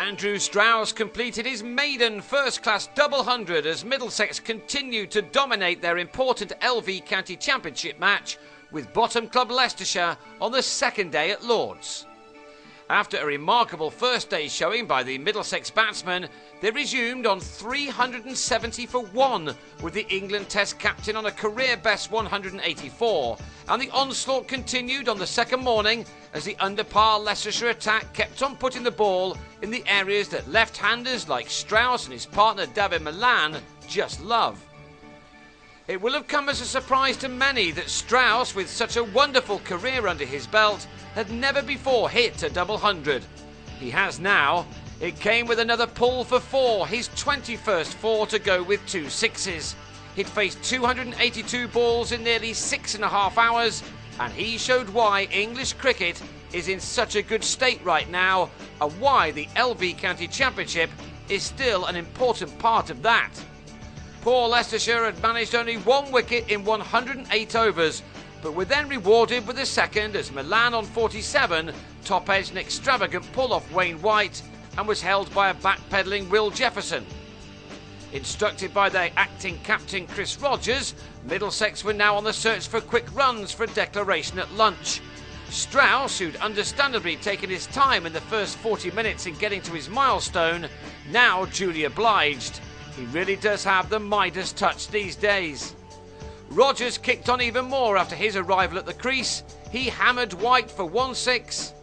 Andrew Strauss completed his maiden first-class double hundred as Middlesex continued to dominate their important LV County Championship match with bottom club Leicestershire on the second day at Lord's. After a remarkable first day showing by the Middlesex batsmen, they resumed on 370 for 1 with the England Test captain on a career-best 184, and the onslaught continued on the second morning as the under-par Leicestershire attack kept on putting the ball in the areas that left-handers like Strauss and his partner David Milan just love. It will have come as a surprise to many that Strauss, with such a wonderful career under his belt, had never before hit a double hundred. He has now. It came with another pull for 4, his 21st 4 to go with 2 sixes. He'd faced 282 balls in nearly 6.5 hours, and he showed why English cricket is in such a good state right now, and why the LV County Championship is still an important part of that. Poor Leicestershire had managed only 1 wicket in 108 overs, but were then rewarded with a second as Milan on 47 top-edged an extravagant pull off Wayne White and was held by a backpedalling Will Jefferson. Instructed by their acting captain Chris Rogers, Middlesex were now on the search for quick runs for a declaration at lunch. Strauss, who'd understandably taken his time in the first 40 minutes in getting to his milestone, now duly obliged. He really does have the Midas touch these days. Rogers kicked on even more after his arrival at the crease. He hammered White for 1-6.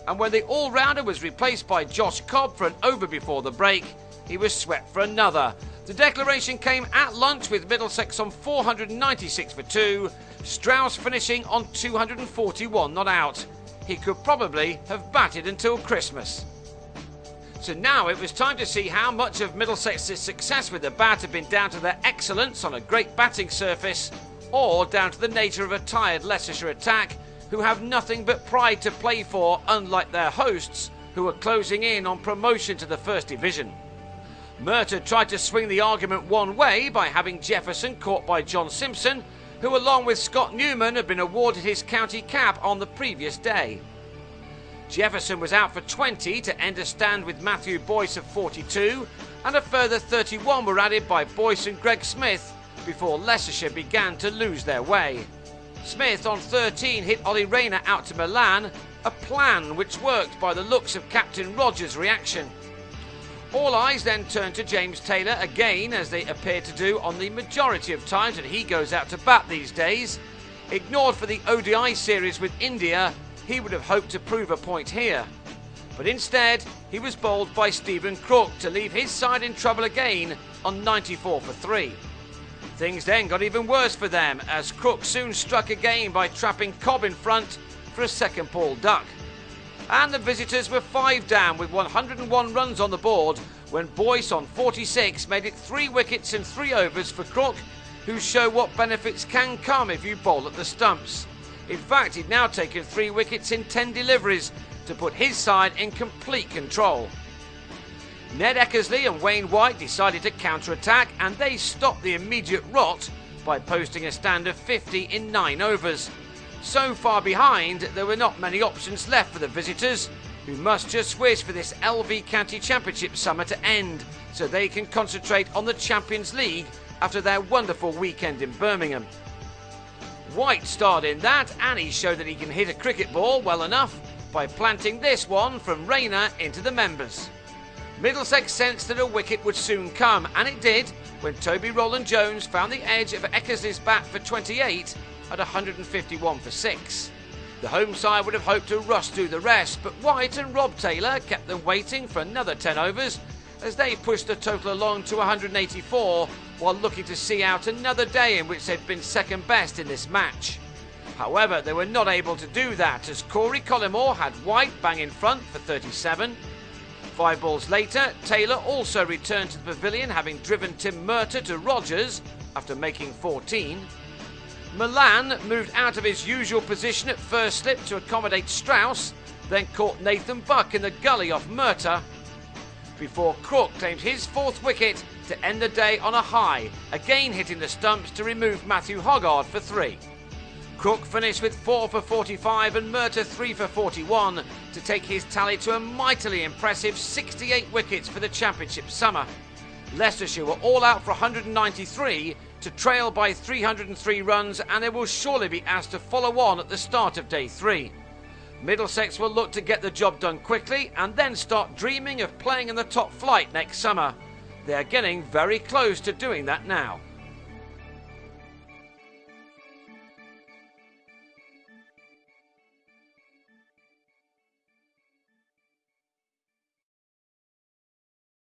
And when the all-rounder was replaced by Josh Cobb for an over before the break, he was swept for another. The declaration came at lunch with Middlesex on 496 for 2, Strauss finishing on 241 not out. He could probably have batted until Christmas. So now it was time to see how much of Middlesex's success with the bat had been down to their excellence on a great batting surface, or down to the nature of a tired Leicestershire attack, who have nothing but pride to play for, unlike their hosts, who are closing in on promotion to the First Division. Murtagh tried to swing the argument one way by having Jefferson caught by John Simpson, who along with Scott Newman had been awarded his county cap on the previous day. Jefferson was out for 20 to end a stand with Matthew Boyce of 42, and a further 31 were added by Boyce and Greg Smith before Leicestershire began to lose their way. Smith on 13 hit Ollie Rayner out to Milan, a plan which worked by the looks of Captain Rogers' reaction. All eyes then turned to James Taylor again, as they appear to do on the majority of times that he goes out to bat these days. Ignored for the ODI series with India, he would have hoped to prove a point here. But instead, he was bowled by Stephen Crook to leave his side in trouble again on 94 for 3. Things then got even worse for them, as Crook soon struck again by trapping Cobb in front for a second ball duck. And the visitors were 5 down with 101 runs on the board when Boyce on 46 made it 3 wickets in 3 overs for Crook, who show what benefits can come if you bowl at the stumps. In fact, he'd now taken 3 wickets in 10 deliveries to put his side in complete control. Ned Eckersley and Wayne White decided to counter-attack, and they stopped the immediate rot by posting a stand of 50 in 9 overs. So far behind, there were not many options left for the visitors, who must just wish for this LV County Championship summer to end so they can concentrate on the Champions League after their wonderful weekend in Birmingham. White starred in that, and he showed that he can hit a cricket ball well enough by planting this one from Rayner into the members. Middlesex sensed that a wicket would soon come, and it did when Toby Rowland-Jones found the edge of Eckersley's bat for 28 at 151 for 6. The home side would have hoped to rush through the rest, but White and Rob Taylor kept them waiting for another 10 overs as they pushed the total along to 184 while looking to see out another day in which they'd been second best in this match. However, they were not able to do that as Corey Collymore had White bang in front for 37. 5 balls later, Taylor also returned to the pavilion, having driven Tim Murtagh to Rogers after making 14. Milan moved out of his usual position at first slip to accommodate Strauss, then caught Nathan Buck in the gully off Murtagh, before Crook claimed his 4th wicket to end the day on a high, again hitting the stumps to remove Matthew Hoggard for 3. Cook finished with 4 for 45 and Murtagh 3 for 41 to take his tally to a mightily impressive 68 wickets for the championship summer. Leicestershire were all out for 193 to trail by 303 runs, and they will surely be asked to follow on at the start of day 3. Middlesex will look to get the job done quickly and then start dreaming of playing in the top flight next summer. They are getting very close to doing that now.